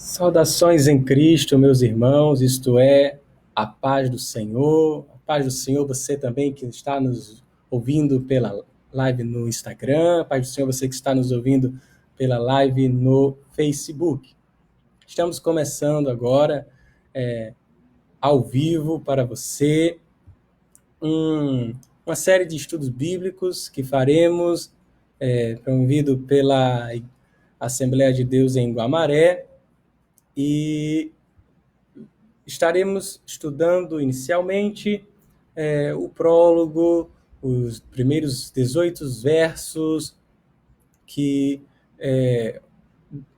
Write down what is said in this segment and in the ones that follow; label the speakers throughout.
Speaker 1: Saudações em Cristo, meus irmãos, isto é, a paz do Senhor. A paz do Senhor, você também que está nos ouvindo pela live no Instagram. A paz do Senhor, você que está nos ouvindo pela live no Facebook. Estamos começando agora, ao vivo para você, uma série de estudos bíblicos que faremos, promovido pela Assembleia de Deus em Guamaré, e estaremos estudando inicialmente o prólogo, os primeiros 18 versos que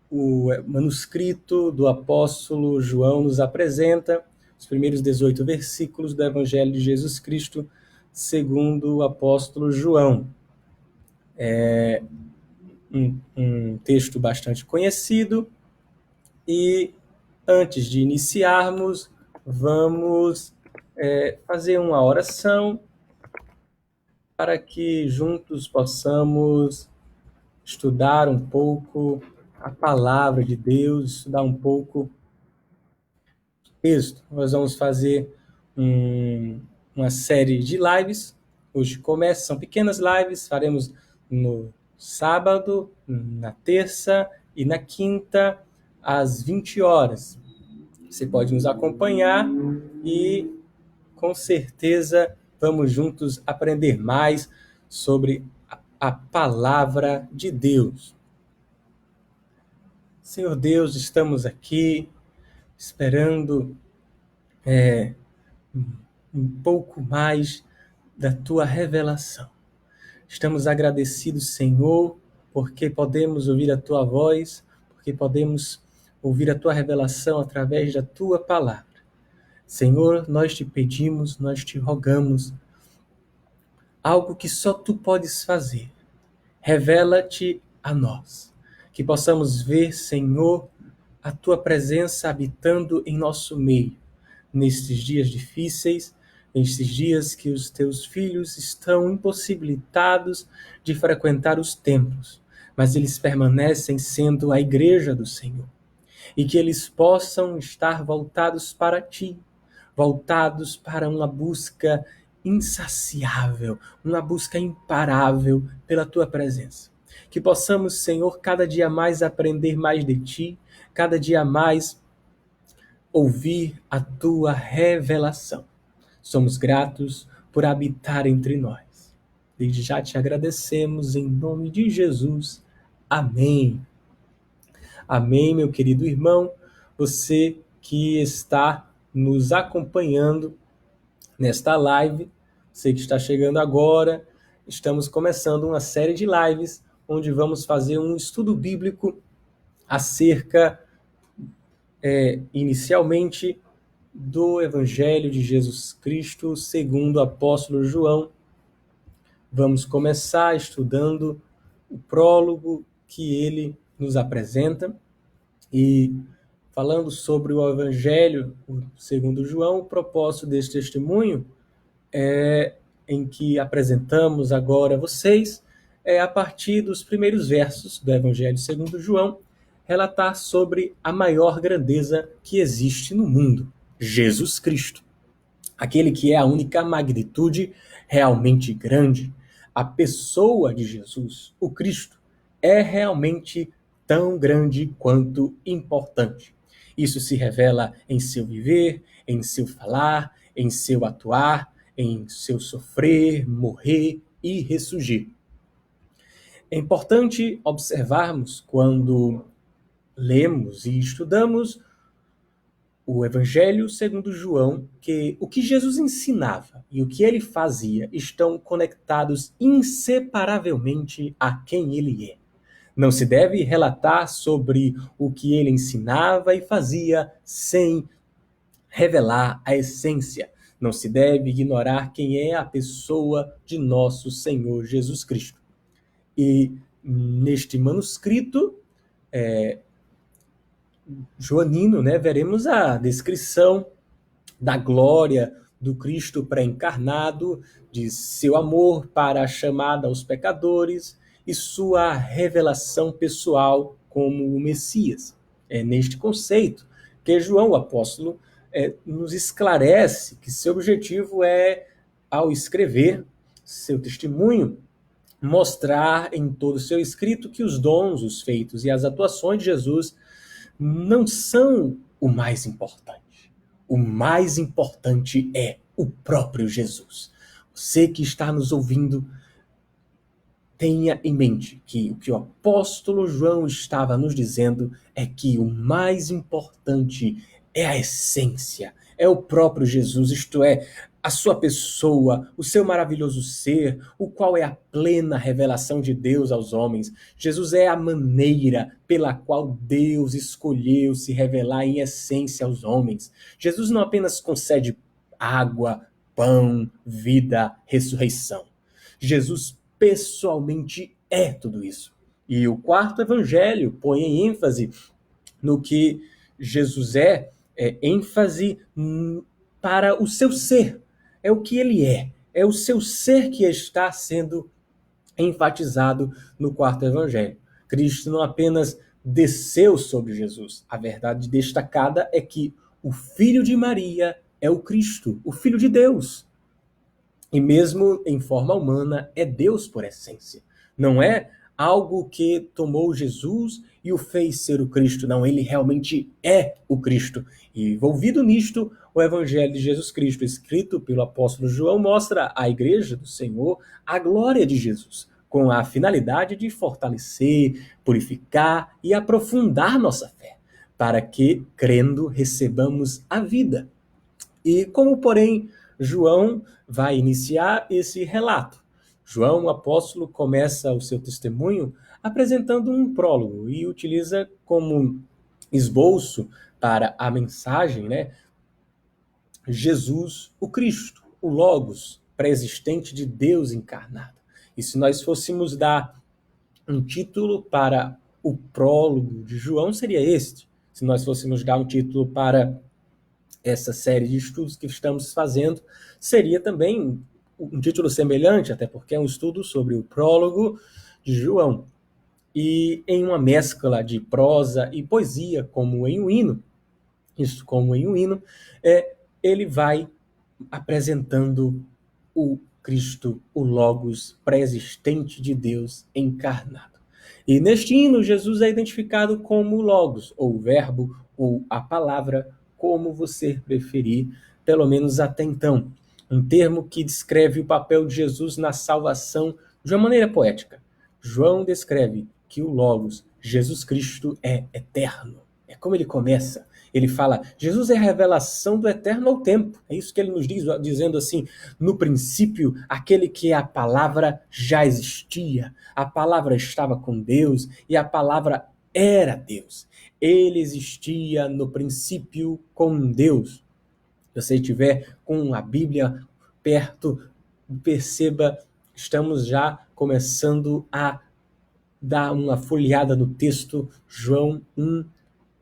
Speaker 1: o manuscrito do apóstolo João nos apresenta, os primeiros 18 versículos do Evangelho de Jesus Cristo segundo o apóstolo João. É um texto bastante conhecido e antes de iniciarmos, vamos fazer uma oração para que juntos possamos estudar um pouco a palavra de Deus, estudar um pouco o texto. Nós vamos fazer uma série de lives. Hoje começa, são pequenas lives, faremos no sábado, na terça e na quinta, às 20 horas. Você pode nos acompanhar e, com certeza, vamos juntos aprender mais sobre a palavra de Deus. Senhor Deus, estamos aqui esperando um pouco mais da Tua revelação. Estamos agradecidos, Senhor, porque podemos ouvir a Tua voz, porque podemos ouvir a Tua revelação através da Tua palavra. Senhor, nós te pedimos, nós te rogamos algo que só Tu podes fazer. Revela-te a nós, que possamos ver, Senhor, a Tua presença habitando em nosso meio, nestes dias difíceis, nestes dias que os Teus filhos estão impossibilitados de frequentar os templos, mas eles permanecem sendo a igreja do Senhor, e que eles possam estar voltados para Ti, voltados para uma busca insaciável, uma busca imparável pela Tua presença. Que possamos, Senhor, cada dia mais aprender mais de Ti, cada dia mais ouvir a Tua revelação. Somos gratos por habitar entre nós. Desde já te agradecemos em nome de Jesus. Amém. Amém, meu querido irmão, você que está nos acompanhando nesta live, você que está chegando agora, estamos começando uma série de lives onde vamos fazer um estudo bíblico acerca, inicialmente, do Evangelho de Jesus Cristo segundo o apóstolo João. Vamos começar estudando o prólogo que ele nos apresenta e falando sobre o Evangelho segundo João. O propósito deste testemunho em que apresentamos agora a vocês a partir dos primeiros versos do Evangelho segundo João, relatar sobre a maior grandeza que existe no mundo, Jesus Cristo. Aquele que é a única magnitude realmente grande. A pessoa de Jesus, o Cristo, é realmente tão grande quanto importante. Isso se revela em seu viver, em seu falar, em seu atuar, em seu sofrer, morrer e ressurgir. É importante observarmos quando lemos e estudamos o Evangelho segundo João, que o que Jesus ensinava e o que ele fazia estão conectados inseparavelmente a quem ele é. Não se deve relatar sobre o que ele ensinava e fazia sem revelar a essência. Não se deve ignorar quem é a pessoa de nosso Senhor Jesus Cristo. E neste manuscrito joanino, veremos a descrição da glória do Cristo pré-encarnado, de seu amor para a chamada aos pecadores e sua revelação pessoal como o Messias. neste conceito, que João, o apóstolo, nos esclarece que seu objetivo é, ao escrever seu testemunho, mostrar em todo o seu escrito que os dons, os feitos e as atuações de Jesus não são o mais importante. O mais importante é o próprio Jesus. Você que está nos ouvindo, tenha em mente que o que o apóstolo João estava nos dizendo é que o mais importante é a essência, é o próprio Jesus, isto é, a sua pessoa, o seu maravilhoso ser, o qual é a plena revelação de Deus aos homens. Jesus é a maneira pela qual Deus escolheu se revelar em essência aos homens. Jesus não apenas concede água, pão, vida, ressurreição. Jesus pessoalmente é tudo isso. E o quarto evangelho põe em ênfase no que Jesus ênfase para o seu ser. É o que ele é o seu ser que está sendo enfatizado no quarto evangelho. Cristo não apenas desceu sobre Jesus, a verdade destacada é que o Filho de Maria é o Cristo, o Filho de Deus. E mesmo em forma humana, é Deus por essência. Não é algo que tomou Jesus e o fez ser o Cristo. Não, ele realmente é o Cristo. E envolvido nisto, o Evangelho de Jesus Cristo, escrito pelo apóstolo João, mostra à Igreja do Senhor a glória de Jesus, com a finalidade de fortalecer, purificar e aprofundar nossa fé, para que, crendo, recebamos a vida. E como, porém, João vai iniciar esse relato. João, o apóstolo, começa o seu testemunho apresentando um prólogo e utiliza como esboço para a mensagem, Jesus, o Cristo, o Logos, pré-existente de Deus encarnado. E se nós fôssemos dar um título para o prólogo de João, seria este. Se nós fôssemos dar um título para essa série de estudos que estamos fazendo, seria também um título semelhante, até porque é um estudo sobre o prólogo de João. E em uma mescla de prosa e poesia, como em um hino, ele vai apresentando o Cristo, o Logos pré-existente de Deus encarnado. E neste hino, Jesus é identificado como o Logos, ou o Verbo, ou a palavra, como você preferir, pelo menos até então. Um termo que descreve o papel de Jesus na salvação de uma maneira poética. João descreve que o Logos, Jesus Cristo, é eterno. É como ele começa. Ele fala, Jesus é a revelação do eterno ao tempo. É isso que ele nos diz, dizendo assim, no princípio, aquele que é a palavra já existia. A palavra estava com Deus e a palavra era Deus. Ele existia no princípio com Deus. Se você estiver com a Bíblia perto, perceba, estamos já começando a dar uma folheada no texto, João 1,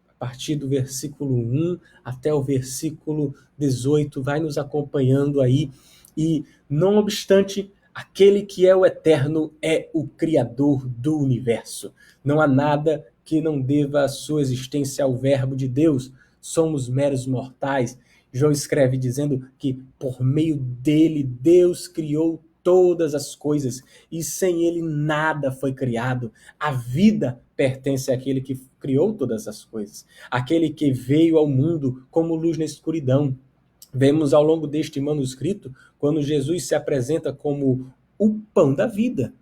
Speaker 1: a partir do versículo 1 até o versículo 18, vai nos acompanhando aí. E, não obstante, aquele que é o eterno é o Criador do universo. Não há nada que não deva a sua existência ao Verbo de Deus. Somos meros mortais. João escreve dizendo que por meio dele Deus criou todas as coisas e sem ele nada foi criado. A vida pertence àquele que criou todas as coisas, aquele que veio ao mundo como luz na escuridão. Vemos ao longo deste manuscrito, quando Jesus se apresenta como o pão da vida.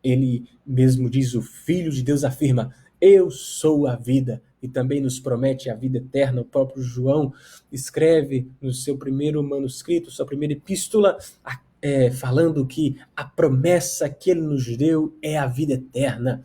Speaker 1: Ele mesmo diz, o Filho de Deus afirma, eu sou a vida, e também nos promete a vida eterna. O próprio João escreve no seu primeiro manuscrito, sua primeira epístola, falando que a promessa que ele nos deu é a vida eterna.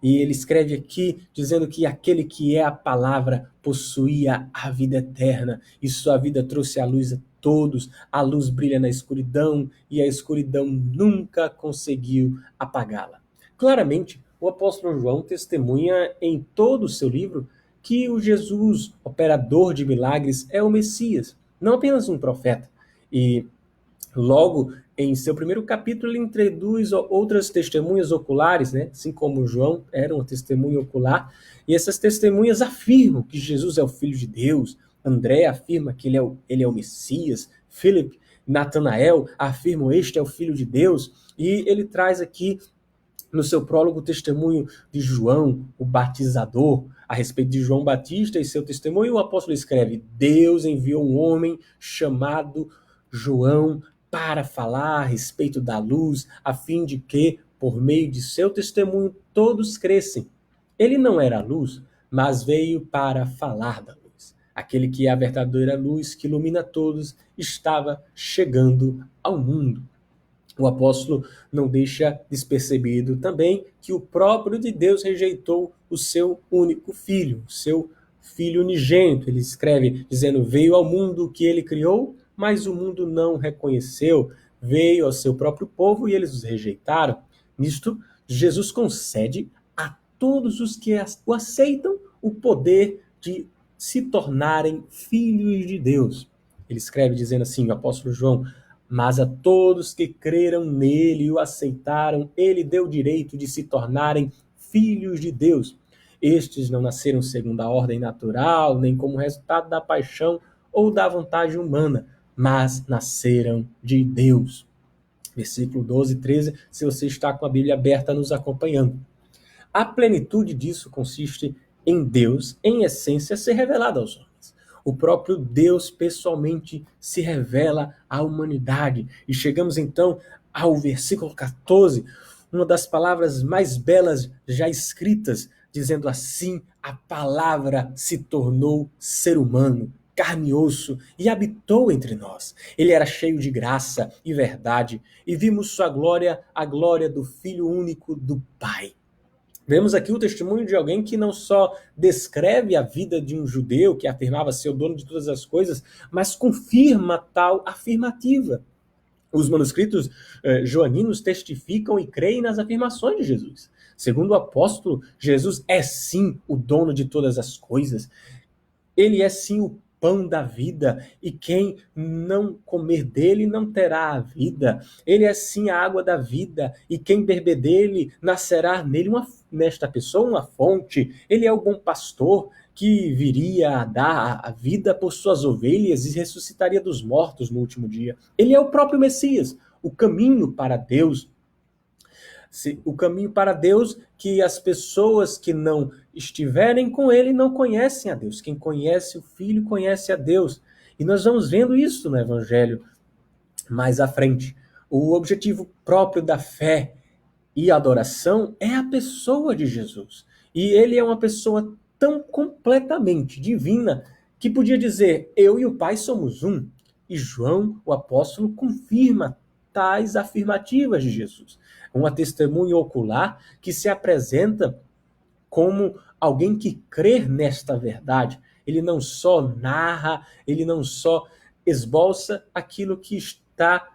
Speaker 1: E ele escreve aqui dizendo que aquele que é a palavra possuía a vida eterna e sua vida trouxe a luz a todos. A luz brilha na escuridão e a escuridão nunca conseguiu apagá-la. Claramente, o apóstolo João testemunha em todo o seu livro que o Jesus, operador de milagres, é o Messias, não apenas um profeta. E Logo, em seu primeiro capítulo, ele introduz outras testemunhas oculares, né? Assim como João era uma testemunha ocular, e essas testemunhas afirmam que Jesus é o Filho de Deus, André afirma que ele é o Messias, Philip, Natanael afirmam este é o Filho de Deus, e ele traz aqui no seu prólogo o testemunho de João, o batizador, a respeito de João Batista e seu testemunho. O apóstolo escreve: Deus enviou um homem chamado João para falar a respeito da luz, a fim de que, por meio de seu testemunho, todos crescem. Ele não era a luz, mas veio para falar da luz. Aquele que é a verdadeira luz que ilumina todos estava chegando ao mundo. O apóstolo não deixa despercebido também que o próprio de Deus rejeitou o seu único filho, o seu filho unigênito. Ele escreve dizendo: veio ao mundo o que ele criou, mas o mundo não reconheceu. Veio ao seu próprio povo e eles os rejeitaram. Nisto, Jesus concede a todos os que o aceitam o poder de se tornarem filhos de Deus. Ele escreve dizendo assim, o apóstolo João: mas a todos que creram nele e o aceitaram, ele deu direito de se tornarem filhos de Deus. Estes não nasceram segundo a ordem natural, nem como resultado da paixão ou da vontade humana, mas nasceram de Deus. Versículo 12 e 13, se você está com a Bíblia aberta nos acompanhando. A plenitude disso consiste em Deus, em essência, ser revelado aos homens. O próprio Deus pessoalmente se revela à humanidade. E chegamos então ao versículo 14, uma das palavras mais belas já escritas, dizendo assim: a palavra se tornou ser humano, carne e osso, e habitou entre nós. Ele era cheio de graça e verdade, e vimos sua glória, a glória do Filho único do Pai. Vemos aqui o testemunho de alguém que não só descreve a vida de um judeu que afirmava ser o dono de todas as coisas, mas confirma tal afirmativa. Os manuscritos joaninos testificam e creem nas afirmações de Jesus. Segundo o apóstolo, Jesus é sim o dono de todas as coisas. Ele é sim o pão da vida, e quem não comer dele não terá a vida. Ele é sim a água da vida, e quem beber dele nascerá nesta pessoa uma fonte. Ele é o bom pastor que viria a dar a vida por suas ovelhas e ressuscitaria dos mortos no último dia. Ele é o próprio Messias, o caminho para Deus. O caminho para Deus que as pessoas que não estiverem com ele não conhecem a Deus. Quem conhece o Filho conhece a Deus. E nós vamos vendo isso no Evangelho mais à frente. O objetivo próprio da fé e adoração é a pessoa de Jesus. E ele é uma pessoa tão completamente divina que podia dizer: eu e o Pai somos um. E João, o apóstolo, confirma tais afirmativas de Jesus. Uma testemunha ocular que se apresenta como alguém que crê nesta verdade. Ele não só narra, ele não só esboça aquilo que está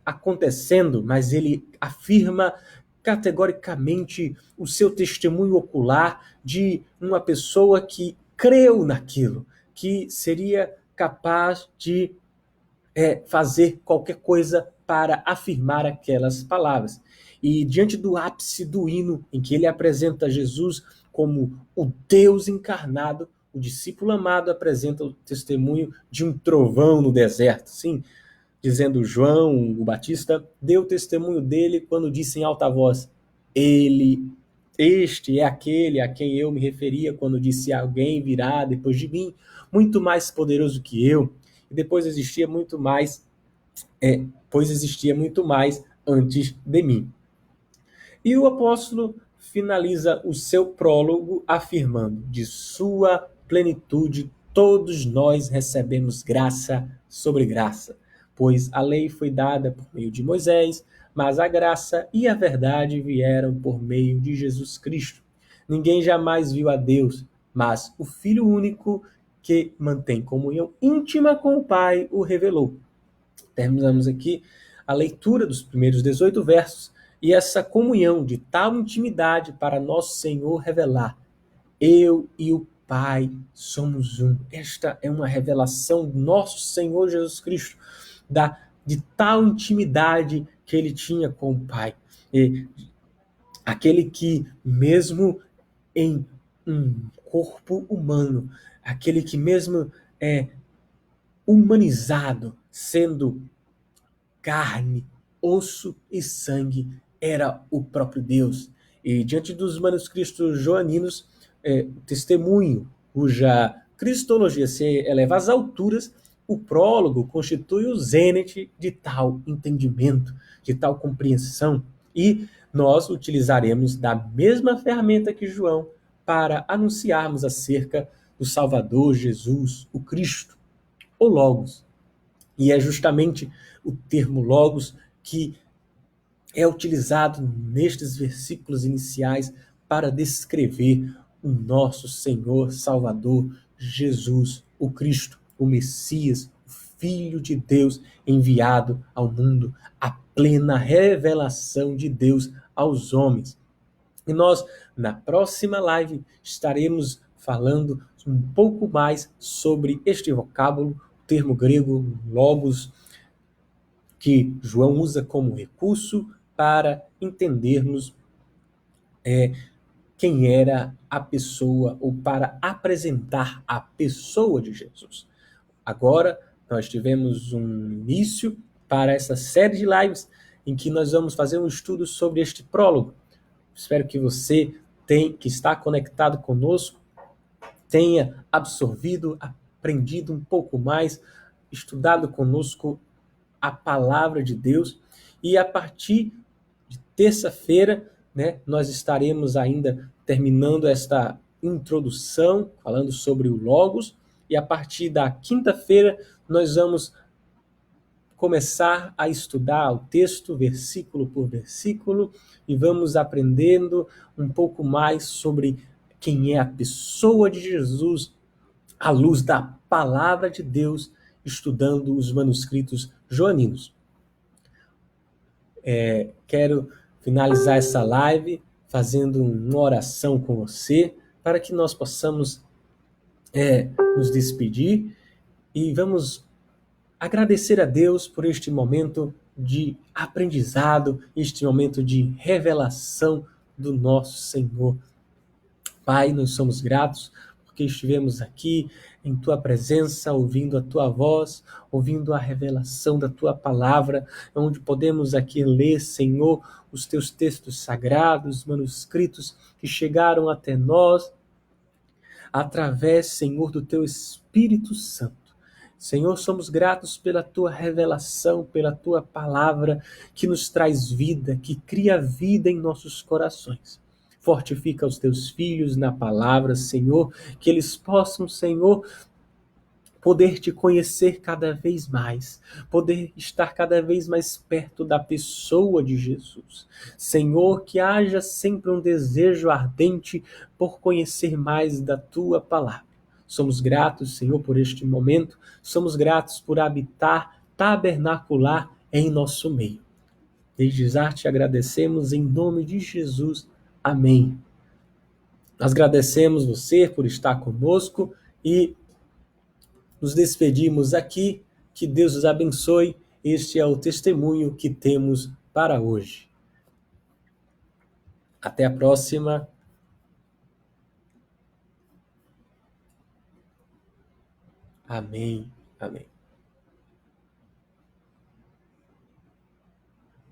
Speaker 1: acontecendo, mas ele afirma categoricamente o seu testemunho ocular de uma pessoa que creu naquilo, que seria capaz de fazer qualquer coisa para afirmar aquelas palavras. E diante do ápice do hino, em que ele apresenta Jesus como o Deus encarnado, o discípulo amado apresenta o testemunho de um trovão no deserto. Sim, dizendo: João, o Batista, deu testemunho dele quando disse em alta voz: este é aquele a quem eu me referia quando disse: alguém virá depois de mim, muito mais poderoso que eu. E depois existia muito mais, pois existia muito mais antes de mim. E o apóstolo finaliza o seu prólogo afirmando: de sua plenitude todos nós recebemos graça sobre graça, pois a lei foi dada por meio de Moisés, mas a graça e a verdade vieram por meio de Jesus Cristo. Ninguém jamais viu a Deus, mas o Filho único, que mantém comunhão íntima com o Pai, o revelou. Terminamos aqui a leitura dos primeiros 18 versos e essa comunhão de tal intimidade para nosso Senhor revelar: eu e o Pai somos um. Esta é uma revelação do nosso Senhor Jesus Cristo, da de tal intimidade que ele tinha com o Pai. E aquele que, mesmo em um corpo humano, aquele que mesmo é humanizado, sendo carne, osso e sangue, era o próprio Deus. E diante dos manuscritos joaninos, o testemunho, cuja cristologia se eleva às alturas, o prólogo constitui o zênite de tal entendimento, de tal compreensão. E nós utilizaremos da mesma ferramenta que João para anunciarmos acerca do Salvador Jesus, o Cristo, o Logos. E é justamente o termo Logos que é utilizado nestes versículos iniciais para descrever o nosso Senhor Salvador Jesus, o Cristo, o Messias, o Filho de Deus enviado ao mundo, a plena revelação de Deus aos homens. E nós, na próxima live, estaremos falando um pouco mais sobre este vocábulo, o termo grego logos, que João usa como recurso para entendermos quem era a pessoa, ou para apresentar a pessoa de Jesus. Agora, nós tivemos um início para essa série de lives em que nós vamos fazer um estudo sobre este prólogo. Espero que você que está conectado conosco tenha absorvido, aprendido um pouco mais, estudado conosco a palavra de Deus. E a partir de terça-feira, né, nós estaremos ainda terminando esta introdução, falando sobre o Logos. E a partir da quinta-feira, nós vamos começar a estudar o texto, versículo por versículo, e vamos aprendendo um pouco mais sobre quem é a pessoa de Jesus, à luz da palavra de Deus, estudando os manuscritos joaninos. Quero finalizar essa live fazendo uma oração com você, para que nós possamos nos despedir e vamos agradecer a Deus por este momento de aprendizado, este momento de revelação do nosso Senhor. Pai, nós somos gratos porque estivemos aqui em Tua presença, ouvindo a Tua voz, ouvindo a revelação da Tua palavra, onde podemos aqui ler, Senhor, os Teus textos sagrados, manuscritos que chegaram até nós, através, Senhor, do Teu Espírito Santo. Senhor, somos gratos pela Tua revelação, pela Tua palavra que nos traz vida, que cria vida em nossos corações. Fortifica os Teus filhos na palavra, Senhor, que eles possam, Senhor, poder Te conhecer cada vez mais, poder estar cada vez mais perto da pessoa de Jesus. Senhor, que haja sempre um desejo ardente por conhecer mais da Tua palavra. Somos gratos, Senhor, por este momento, somos gratos por habitar, tabernacular em nosso meio. Desde já te agradecemos em nome de Jesus. Amém. Nós agradecemos você por estar conosco e nos despedimos aqui. Que Deus os abençoe. Este é o testemunho que temos para hoje. Até a próxima. Amém. Amém.